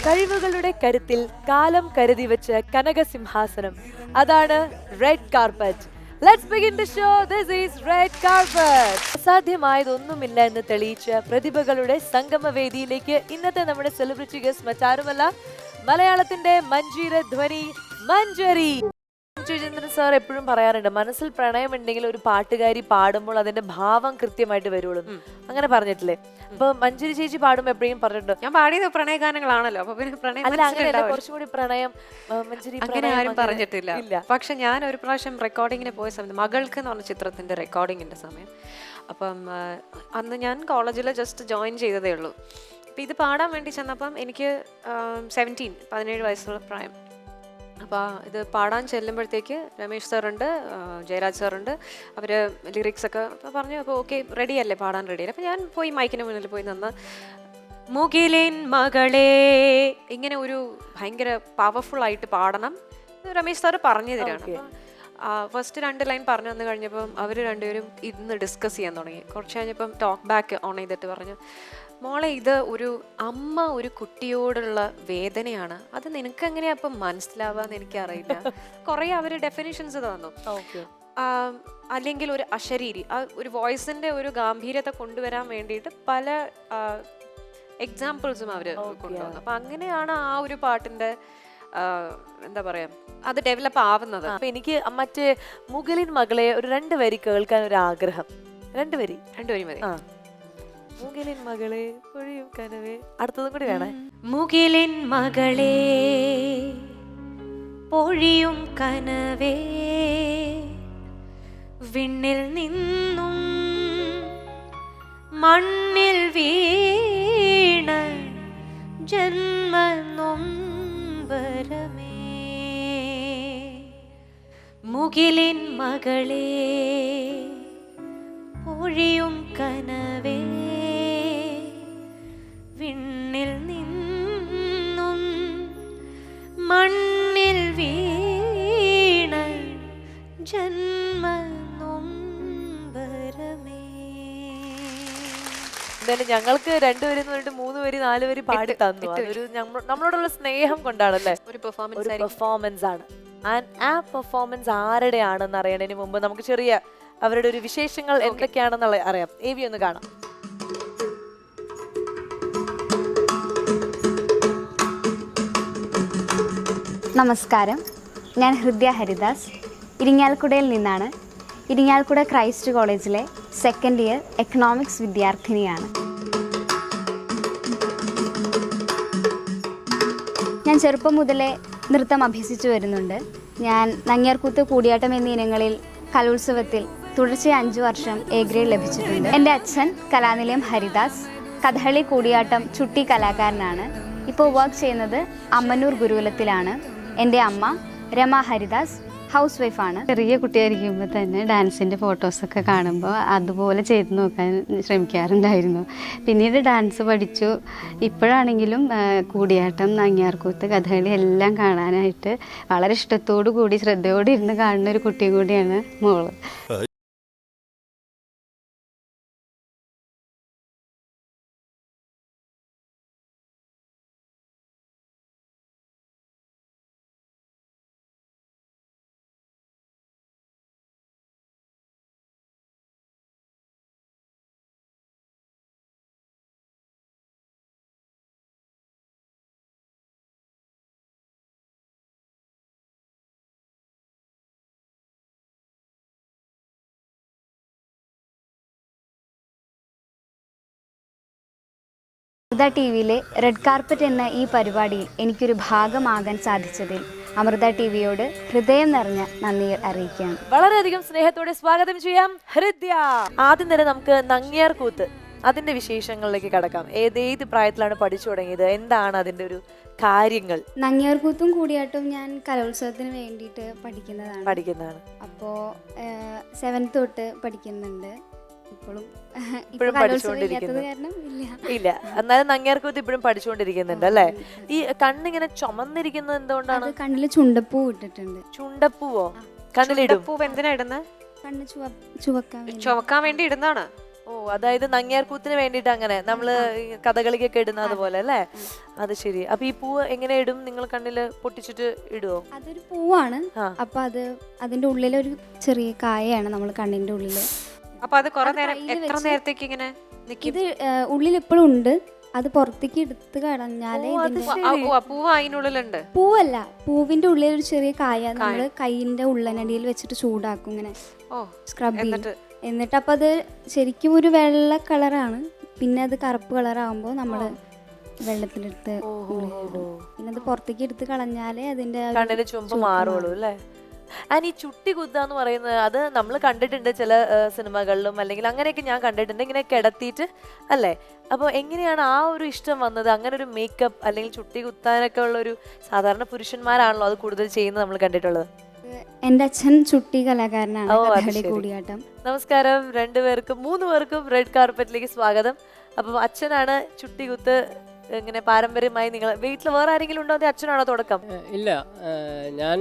കഴിവുകളുടെ കരുത്തിൽ കാലം കരുതി വെച്ച കനകസിംഹാസനം, അതാണ് red carpet. Let's begin the show. This is Red Carpet. അസാധ്യമായതൊന്നുമില്ല എന്ന് തെളിയിച്ച പ്രതിഭകളുടെ സംഗമവേദിയിലേക്ക് ഇന്നത്തെ നമ്മുടെ സെലിബ്രിറ്റി ഗസ്റ്റ് മറ്റാരുമല്ല, മലയാളത്തിന്റെ മഞ്ജീര ധ്വനി മഞ്ജരി. ചന്ദ്രൻ സാർ എപ്പോഴും പറയാറുണ്ട്, മനസ്സിൽ പ്രണയം ഉണ്ടെങ്കിൽ ഒരു പാട്ടുകാരി പാടുമ്പോൾ അതിന്റെ ഭാവം കൃത്യമായിട്ട് വരുള്ളൂ. അങ്ങനെ പറഞ്ഞിട്ടില്ലേ? അപ്പൊ മഞ്ജരി ചേച്ചി പാടുമ്പോ എപ്പോഴും പറഞ്ഞിട്ടുണ്ട്, ഞാൻ പാടിയത് പ്രണയഗാനങ്ങളാണല്ലോ, അപ്പൊ പിന്നെ പ്രണയം കുറച്ചുകൂടി പ്രണയം മഞ്ജരി അങ്ങനെ ആരും പറഞ്ഞിട്ടില്ല. പക്ഷെ ഞാൻ ഒരു പ്രാവശ്യം റെക്കോർഡിങ്ങിന് പോയ സമയത്ത് മകൾക്ക് എന്ന് പറഞ്ഞ ചിത്രത്തിന്റെ റെക്കോർഡിങ്ങിന്റെ സമയം, അപ്പം അന്ന് ഞാൻ കോളേജിൽ ജസ്റ്റ് ജോയിൻ ചെയ്തതേ ഉള്ളൂ. അപ്പം ഇത് പാടാൻ വേണ്ടി ചെന്നപ്പം എനിക്ക് 17 വയസ്സുള്ള പ്രായം. അപ്പോൾ ഇത് പാടാൻ ചെല്ലുമ്പോഴത്തേക്ക് രമേശ് സാറുണ്ട്, ജയരാജ് സാറുണ്ട്, അവർ ലിറിക്സൊക്കെ പറഞ്ഞു. അപ്പോൾ ഓക്കെ, റെഡിയല്ലേ, പാടാൻ റെഡിയല്ലേ. അപ്പോൾ ഞാൻ പോയി മൈക്കിന് മുന്നിൽ പോയി നിന്ന് മുകിലിൻ മകളെ ഇങ്ങനെ ഒരു ഭയങ്കര പവർഫുള്ളായിട്ട് പാടണം രമേശ് സാറ് പറഞ്ഞു തരാണ്. ഫസ്റ്റ് 2 ലൈൻ പറഞ്ഞു തന്നു കഴിഞ്ഞപ്പം അവർ രണ്ടുപേരും ഇന്ന് ഡിസ്കസ് ചെയ്യാൻ തുടങ്ങി. കുറച്ച് കഴിഞ്ഞപ്പം ടോക്ക് ബാക്ക് ഓൺ ചെയ്തിട്ട് പറഞ്ഞു, മോളെ ഇത് ഒരു അമ്മ ഒരു കുട്ടിയോടുള്ള വേദനയാണ്, അത് നിനക്ക് എങ്ങനെയാ അപ്പം മനസ്സിലാവാന്ന് എനിക്കറിയില്ല. കുറേ അവർ ഡെഫിനിഷൻസ് തന്നു. അല്ലെങ്കിൽ ഒരു അശരീരി, ഒരു വോയിസിന്റെ ഒരു ഗാംഭീര്യത കൊണ്ടുവരാൻ വേണ്ടിയിട്ട് പല എക്സാമ്പിൾസും അവർ കൊണ്ടുവന്നു. അപ്പം അങ്ങനെയാണ് ആ ഒരു പാട്ടിന്റെ എന്താ പറയാ, അത് ഡെവലപ്പ് ആവുന്നത്. അപ്പൊ എനിക്ക് മറ്റേ മുകിലിൻ മകളെ ഒരു 2 വരി കേൾക്കാൻ ഒരു ആഗ്രഹം. 2 വരി മതി. മുകിലിൻ മകളെ പൊഴിയും കനവേ, അടുത്തതും കൂടി വേണേ. മുകിലിൻ മകളെ പൊഴിയും കനവേ വിണ്ണിൽ നിന്നും മണ്ണിൽ വീണ ജന്മനൊമ്പരമേ, മുകിലിൻ മകളെ പൊഴിയും കനവേ വിണ്ണിൽ നിന്നും മണ്ണിൽ വീണ ജന്മനൊമ്പരമേ. എന്തായാലും ഞങ്ങൾക്ക് 2 വരി 3 വരി 4 വരി പാടി തന്നു. അതൊരു നമ്മളോടുള്ള സ്നേഹം കൊണ്ടാണല്ലേ, ഒരു പെർഫോമൻസ് ആണ്. ആ പെർഫോമൻസ് ആരുടെയാണെന്ന് അറിയണതിന് മുമ്പ് നമുക്ക് ചെറിയ അവരുടെ ഒരു വിശേഷങ്ങൾ എന്തൊക്കെയാണെന്നുള്ള അറിയാം. AV ഒന്ന് കാണാം. നമസ്കാരം, ഞാൻ ഹൃദ്യ ഹരിദാസ്, ഇരിങ്ങാലക്കുടയിൽ നിന്നാണ്. ഇരിങ്ങാലക്കുട ക്രൈസ്റ്റ് കോളേജിലെ 2nd ഇയർ എക്കണോമിക്സ് വിദ്യാർത്ഥിനിയാണ്. ഞാൻ ചെറുപ്പം മുതലേ നൃത്തം അഭ്യസിച്ചു വരുന്നുണ്ട്. ഞാൻ നങ്ങ്യാർകൂത്ത്, കൂടിയാട്ടം എന്നീ ഇനങ്ങളിൽ കലോത്സവത്തിൽ തുടർച്ചയായി 5 വർഷം A ഗ്രേഡ് ലഭിച്ചിട്ടുണ്ട്. എൻ്റെ അച്ഛൻ കലാനിലയം ഹരിദാസ് കഥകളി, കൂടിയാട്ടം, ചുട്ടി കലാകാരനാണ്. ഇപ്പോൾ വർക്ക് ചെയ്യുന്നത് അമ്മന്നൂർ ഗുരുകുലത്തിലാണ്. എൻ്റെ അമ്മ രമ ഹരിദാസ് ഹൗസ് വൈഫാണ്. ചെറിയ കുട്ടിയായിരിക്കുമ്പോൾ തന്നെ ഡാൻസിൻ്റെ ഫോട്ടോസൊക്കെ കാണുമ്പോൾ അതുപോലെ ചെയ്ത് നോക്കാൻ ശ്രമിക്കാറുണ്ടായിരുന്നു. പിന്നീട് ഡാൻസ് പഠിച്ചു. ഇപ്പോഴാണെങ്കിലും കൂടിയാട്ടം, നങ്ങ്യാർകൂത്ത്, കഥകളി എല്ലാം കാണാനായിട്ട് വളരെ ഇഷ്ടത്തോടു കൂടി ശ്രദ്ധയോടെ ഇരുന്ന് കാണുന്ന ഒരു കുട്ടി കൂടിയാണ് മോള്. അമൃത TVയിലെ റെഡ് കാർപ്പറ്റ് എന്ന ഈ പരിപാടിയിൽ എനിക്കൊരു ഭാഗമാകാൻ സാധിച്ചതിൽ അമൃത TVയോട് ഹൃദയം നിറഞ്ഞ നന്ദി അറിയിക്കുകയാണ്. വളരെയധികം സ്നേഹത്തോടെ സ്വാഗതം ചെയ്യാം ഹൃദ്യ. ആദ്യം തന്നെ നമുക്ക് നങ്ങ്യാർകൂത്ത് അതിന്റെ വിശേഷങ്ങളിലേക്ക് കടക്കാം. ഏത് പ്രായത്തിലാണ് പഠിച്ചു തുടങ്ങിയത്? എന്താണ് അതിന്റെ ഒരു കാര്യങ്ങൾ? നങ്ങ്യാർകൂത്തും കൂടിയാട്ടവും ഞാൻ കലോത്സവത്തിന് വേണ്ടിയിട്ട് പഠിക്കുന്നതാണ്. അപ്പോൾ 7th തൊട്ട് പഠിക്കുന്നുണ്ട്. ഇല്ല, എന്നാലും നങ്ങ്യാർകൂത്ത് ഇപ്പോഴും പഠിച്ചുകൊണ്ടിരിക്കുന്നുണ്ട് അല്ലേ? ഈ കണ്ണിങ്ങനെ ചുമന്നിരിക്കുന്നത് എന്തുകൊണ്ടാണ്? കണ്ണില് ചുണ്ടപ്പൂ ഇട്ടിട്ടുണ്ട്. ചുണ്ടപ്പൂവോ? കണ്ണിലിടും? എന്തിനാ ഇടുന്നത്? കണ്ണ് ചുവക്കാൻ ചുവക്കാൻ വേണ്ടി ഇടുന്നതാണ്. ഓ, അതായത് നങ്ങ്യാർകൂത്തിന് വേണ്ടിട്ട് അങ്ങനെ നമ്മള് ഈ കഥകളിക്കൊക്കെ ഇടുന്നത് പോലെ അല്ലേ? അത് ശരി. അപ്പൊ ഈ പൂവ് എങ്ങനെ ഇടും? നിങ്ങൾ കണ്ണില് പൊട്ടിച്ചിട്ട് ഇടുവോ? അതൊരു പൂവാണ്. ആ. അപ്പൊ അതിന്റെ ഉള്ളിലൊരു ചെറിയ കായയാണ് നമ്മൾ കണ്ണിന്റെ ഉള്ളില്. അപ്പൊ അത് കുറെ അത് നേരം കയ്യില് എത്ര വെച്ച് നേരത്തേക്ക് ഇങ്ങനെ നിക്കും? ഇത് ഉള്ളിൽ ഇപ്പോഴും ഉണ്ട്. അത് പുറത്തേക്ക് എടുത്ത് കളഞ്ഞാലേ ഓ, അത് ഇതിന്റെ ശരി. പൂവ് അതിനുള്ളിലുണ്ട്. പൂവല്ല, പൂവിന്റെ ഉള്ളിൽ ഒരു ചെറിയ കായ നമ്മള് കൈയിന്റെ ഉള്ളനടിയിൽ വെച്ചിട്ട് ചൂടാക്കും ഇങ്ങനെ ഓ, സ്ക്രബ് ചെയ്യും. എന്നിട്ട് എന്നിട്ട് അപ്പൊ അത് ശരിക്കും ഒരു വെള്ള കളറാണ്. പിന്നെ അത് കറുപ്പ് കളറാകുമ്പോൾ നമ്മള് വെള്ളത്തിലെടുത്ത് പിന്നെ അത് പുറത്തേക്ക് എടുത്ത് കളഞ്ഞാലേ അതിന്റെ ആ ഒരു കണ്ണിന് ചുവപ്പ് മാറുള്ളൂ അല്ലേ? ആൻഡ് ഈ ചുട്ടി കുത്ത എന്ന് പറയുന്നത് അത് നമ്മൾ കണ്ടിട്ടുണ്ട് ചില സിനിമകളിലും, അല്ലെങ്കിൽ അങ്ങനെയൊക്കെ ഞാൻ കണ്ടിട്ടുണ്ട്, ഇങ്ങനെ കിടത്തിയിട്ട് അല്ലേ? അപ്പോൾ എങ്ങനെയാണ് ആ ഒരു ഇഷ്ടം വന്നത്? അങ്ങനെ ഒരു മേക്കപ്പ് അല്ലെങ്കിൽ ചുട്ടി കുത്താനൊക്കെ ഉള്ള ഒരു, സാധാരണ പുരുഷന്മാരാണല്ലോ അത് കൂടുതൽ ചെയ്യുന്നത് നമ്മൾ കണ്ടിട്ടുള്ളത്. എന്റെ അച്ഛൻ ചുട്ടി കലാകാരനാണ്, ഓ, അത് കഥകളി ശരി. കൂടിയാട്ടം. നമസ്കാരം, രണ്ടുപേർക്കും 3 പേർക്കും റെഡ് കാർപ്പറ്റിലേക്ക് സ്വാഗതം. അപ്പം അച്ഛനാണ് ചുട്ടികുത്ത് ഇങ്ങനെ പാരമ്പര്യമായി നിങ്ങൾ വീട്ടിൽ വേറെ ആരെങ്കിലും ഉണ്ടോ? അതേ അച്ഛനാണോ തുടക്കം? ഇല്ല, ഞാൻ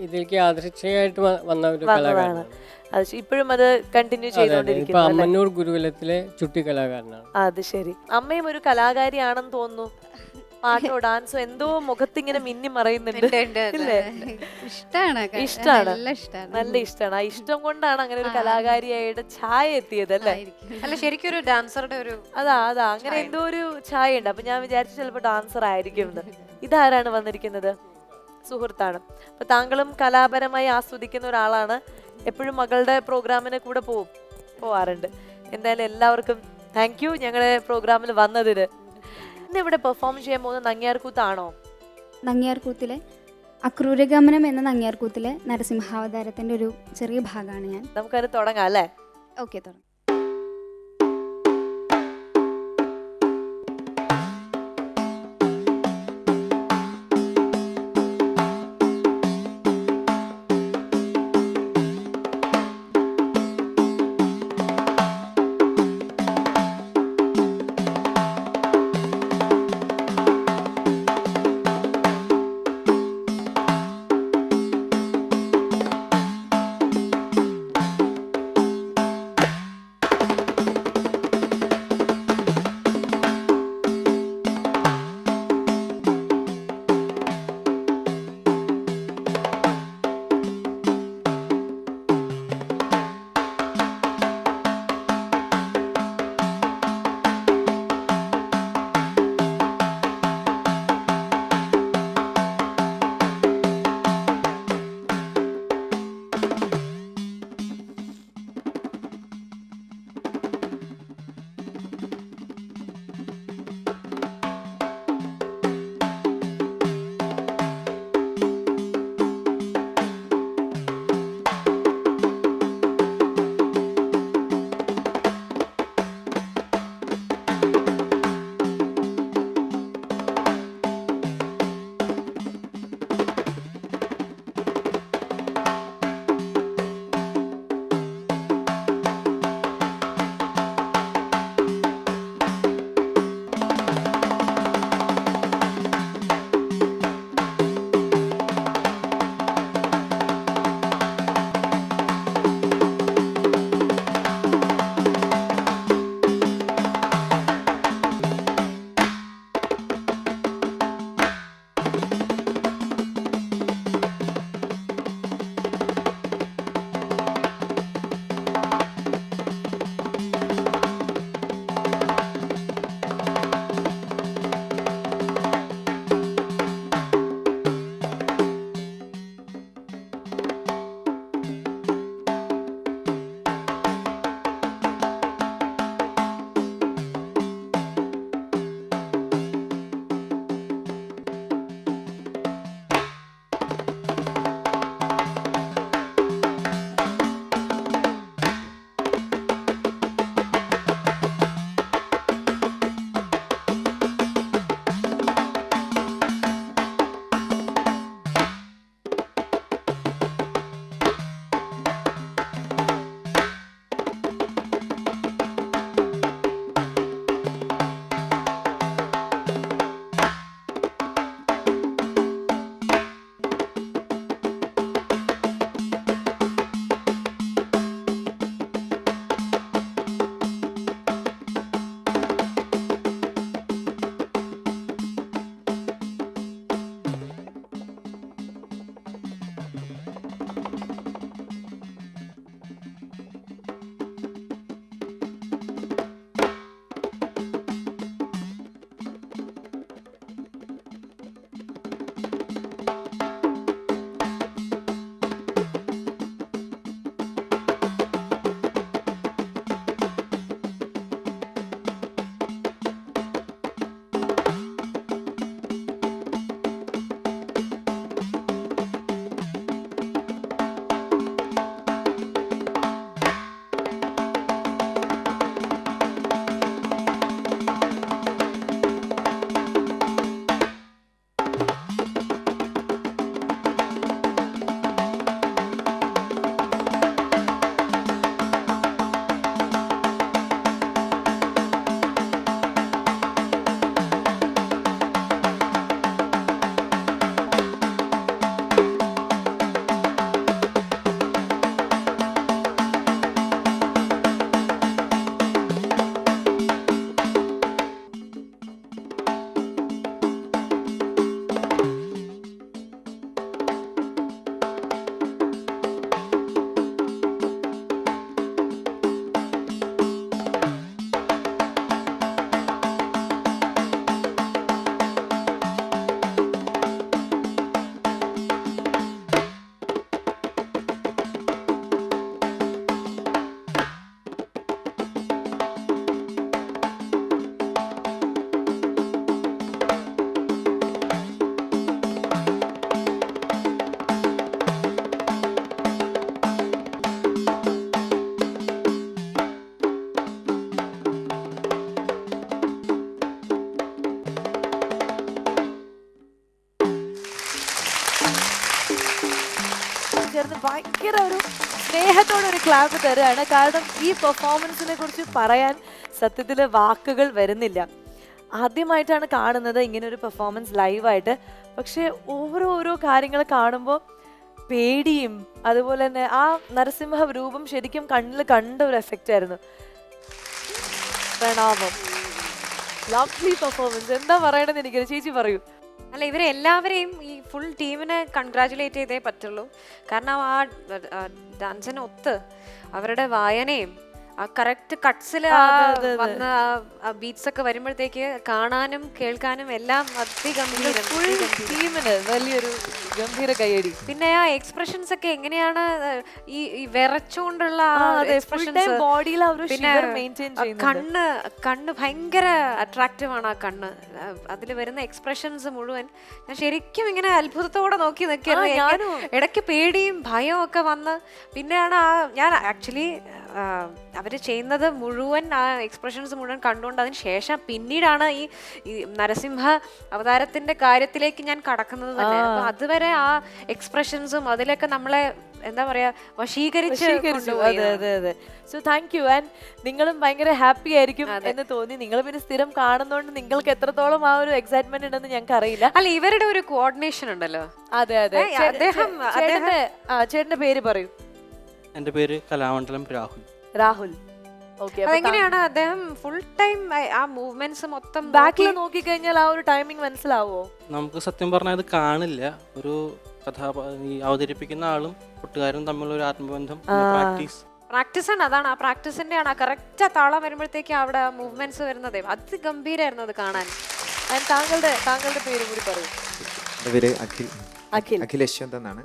ഇതിലേക്ക് യാദൃച്ഛികമായിട്ട് വന്ന ഒരു വന്നതാണ്. കലാകാരനാണ്. അത് ഇപ്പോഴും അത് കണ്ടിന്യൂ ഇപ്പൊ ചെയ്തുകൊണ്ടിരിക്കുന്നു അല്ലേ? അമ്മന്നൂർ ഗുരുകുലത്തിലെ ചുട്ടി കലാകാരനാണ്. അത് ശരി. അമ്മയും ഒരു കലാകാരിയാണെന്ന് തോന്നുന്നു. പാട്ടോ ഡാൻസോ എന്തോ മുഖത്തിങ്ങനെ മിന്നി മറയുന്നുണ്ട് ഇല്ലേ? ഇഷ്ടമാണ്, ഇഷ്ടാണ്. നല്ല ഇഷ്ടമാണ്. നല്ല ഇഷ്ടമാണ്. ആ ഇഷ്ടം കൊണ്ടാണ് അങ്ങനെ ഒരു കലാകാരിയായിട്ട് ഛായ എത്തിയത് അല്ലേ? അല്ല, ശരിക്കും ഒരു ഡാൻസറുടെ ഒരു അതാ അങ്ങനെ എന്തോ ഒരു ഛായ ഉണ്ട്. അപ്പൊ ഞാൻ വിചാരിച്ചു ചിലപ്പോ ഡാൻസർ ആയിരിക്കും എന്ന്. ഇതാരാണ് വന്നിരിക്കുന്നത്? സുഹൃത്താണ്. അപ്പൊ താങ്കളും കലാപരമായി ആസ്വദിക്കുന്ന ഒരാളാണ്. എപ്പോഴും മകളുടെ പ്രോഗ്രാമിന് കൂടെ പോവാറുണ്ട്. എന്തായാലും എല്ലാവർക്കും താങ്ക് യു ഞങ്ങളുടെ പ്രോഗ്രാമിൽ വന്നതിന്. ഇന്ന് ഇവിടെ പെർഫോം ചെയ്യാൻ പോകുന്ന നങ്ങ്യാർകൂത്താണോ? നങ്ങ്യാർകൂത്തിലെ അക്രൂരഗമനം എന്ന നങ്ങ്യാർകൂത്തിലെ നരസിംഹാവതാരത്തിന്റെ ഒരു ചെറിയ ഭാഗമാണ് ഞാൻ. നമുക്കത് തുടങ്ങാം അല്ലേ? ഓക്കെ, തുടങ്ങാം. ചേർന്ന് ഭയങ്കര ഒരു സ്നേഹത്തോടെ ഒരു ക്ലാപ്പ് തരുകയാണ്. കാരണം ഈ പെർഫോമൻസിനെ കുറിച്ച് പറയാൻ സത്യത്തിൽ വാക്കുകൾ വരുന്നില്ല. ആദ്യമായിട്ടാണ് കാണുന്നത് ഇങ്ങനെ ഒരു പെർഫോമൻസ് ലൈവായിട്ട്. പക്ഷെ ഓരോ കാര്യങ്ങൾ കാണുമ്പോൾ പേടിയും അതുപോലെ തന്നെ ആ നരസിംഹ രൂപം ശരിക്കും കണ്ണിൽ കണ്ട ഒരു എഫക്റ്റ് ആയിരുന്നു. പ്രണാമം. Lovely performance. എന്താ പറയണെന്ന് എനിക്കറിയാം. ചേച്ചി പറയൂ. അല്ല, ഇവരെ എല്ലാവരെയും ഈ ഫുൾ ടീമിനെ കൺഗ്രാറ്റുലേറ്റ് ചെയ്തേ പറ്റുള്ളൂ. കാരണം ആ ഡാൻസിനൊത്ത് അവരുടെ വായനയും ആ കറക്റ്റ് കട്ട്സിൽ വന്ന ബീറ്റ്സ് ഒക്കെ വരുമ്പോഴത്തേക്ക് കാണാനും കേൾക്കാനും എല്ലാം അതിഗംഭീരം. ടീമിന് വലിയൊരു ഗംഭീര കയ്യടി. പിന്നെ ആ എക്സ്പ്രഷൻസ് ഒക്കെ എങ്ങനെയാണ് ഈ വിറച്ചുകൊണ്ടുള്ള ബോഡിയിൽ പിന്നെ കണ്ണ് ഭയങ്കര അട്രാക്റ്റീവ് ആണ്. ആ കണ്ണ് അതിൽ വരുന്ന എക്സ്പ്രഷൻസ് മുഴുവൻ ഞാൻ ശരിക്കും ഇങ്ങനെ അത്ഭുതത്തോടെ നോക്കി നിൽക്കുന്നു. ഇടയ്ക്ക് പേടിയും ഭയവും ഒക്കെ വന്ന് പിന്നെയാണ് ഞാൻ ആക്ച്വലി അവര് ചെയ്യുന്നത് മുഴുവൻ ആ എക്സ്പ്രഷൻസ് മുഴുവൻ കണ്ടുകൊണ്ട് അതിന് ശേഷം പിന്നീടാണ് ഈ നരസിംഹ അവതാരത്തിന്റെ കാര്യത്തിലേക്ക് ഞാൻ കടക്കുന്നത് തന്നെ. അപ്പൊ അതുവരെ ആ എക്സ്പ്രഷൻസും അതിലൊക്കെ നമ്മളെ എന്താ പറയാ വശീകരിച്ച്. So thank you. ആൻഡ് നിങ്ങളും ഭയങ്കര ഹാപ്പി ആയിരിക്കും എന്ന് തോന്നി. നിങ്ങൾ പിന്നെ സ്ഥിരം കാണുന്നോണ്ട് നിങ്ങൾക്ക് എത്രത്തോളം ആ ഒരു എക്സൈറ്റ്മെന്റ് ഉണ്ടെന്ന് ഞങ്ങൾക്ക് അറിയില്ല. അല്ല, ഇവരുടെ ഒരു കോർഡിനേഷൻ ഉണ്ടല്ലോ. അതെ. ചേട്ടന്റെ പേര് പറയൂ. എൻ്റെ പേര് കലാമണ്ഡലം രാഹുൽ. രാഹുൽ. അതെങ്ങനെയാണ് അദ്ദേഹം ഫുൾ ടൈം ആ മൂവ്മെന്റ്സ് മൊത്തം ബാക്കിൽ നോക്കി കഴിഞ്ഞാൽ ആ ഒരു ടൈമിംഗ് മനസ്സിലാവോ? നമുക്ക് സത്യം പറഞ്ഞാൽ അത് കാണില്ല. ഒരു ഈ അവതരിപ്പിക്കുന്ന ആളും കൂട്ടുകാരും തമ്മിലുള്ള ഒരു ആത്മബന്ധം, പ്രാക്ടീസ് ആണ്. അതാണ് ആ പ്രാക്ടീസിന്റെ ആണ് കറക്റ്റ് താളം വരുമ്പോഴത്തേക്ക് അവിടെ മൂവ്മെന്റ്സ് വരുന്നത് അത് ഗംഭീരായിരുന്നു അത് കാണാൻ. താങ്കളുടെ പേര് കൂടി പറയൂ. എൻ്റെ പേര് അഖിൽ. അഖിൽ. അഖിൽ യശ്വന്ത് എന്നാണ്.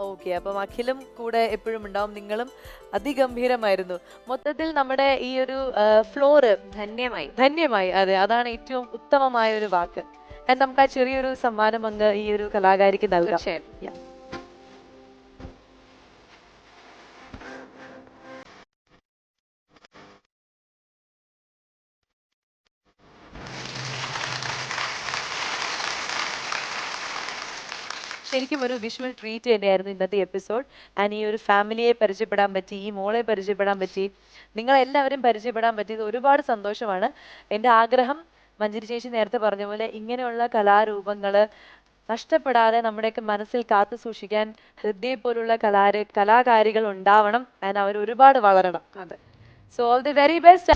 ഓക്കെ. അപ്പം അഖിലും കൂടെ എപ്പോഴും ഉണ്ടാവും. നിങ്ങളും അതിഗംഭീരമായിരുന്നു. മൊത്തത്തിൽ നമ്മുടെ ഈ ഒരു ഫ്ലോറ് ധന്യമായി. അതെ, അതാണ് ഏറ്റവും ഉത്തമമായ ഒരു വാക്ക്. നമുക്ക് ആ ചെറിയൊരു സമ്മാനം അങ്ങ് ഈ ഒരു കലാകാരിക്ക് നൽകാം. ശരിക്കും ഒരു വിഷ്വൽ ട്രീറ്റ് തന്നെയായിരുന്നു ഇന്നത്തെ എപ്പിസോഡ്. ആൻഡ് ഈ ഒരു ഫാമിലിയെ പരിചയപ്പെടാൻ പറ്റി, ഈ മോളെ പരിചയപ്പെടാൻ പറ്റി, നിങ്ങളെല്ലാവരും പരിചയപ്പെടാൻ പറ്റിയത് ഒരുപാട് സന്തോഷമാണ്. എൻ്റെ ആഗ്രഹം മഞ്ജരി ചേച്ചി നേരത്തെ പറഞ്ഞ പോലെ ഇങ്ങനെയുള്ള കലാരൂപങ്ങൾ നഷ്ടപ്പെടാതെ നമ്മുടെയൊക്കെ മനസ്സിൽ കാത്തു സൂക്ഷിക്കാൻ ഹൃദയെ പോലുള്ള കലാകാരികൾ ഉണ്ടാവണം. ആൻഡ് അവർ ഒരുപാട് വളരണം. So all the very best.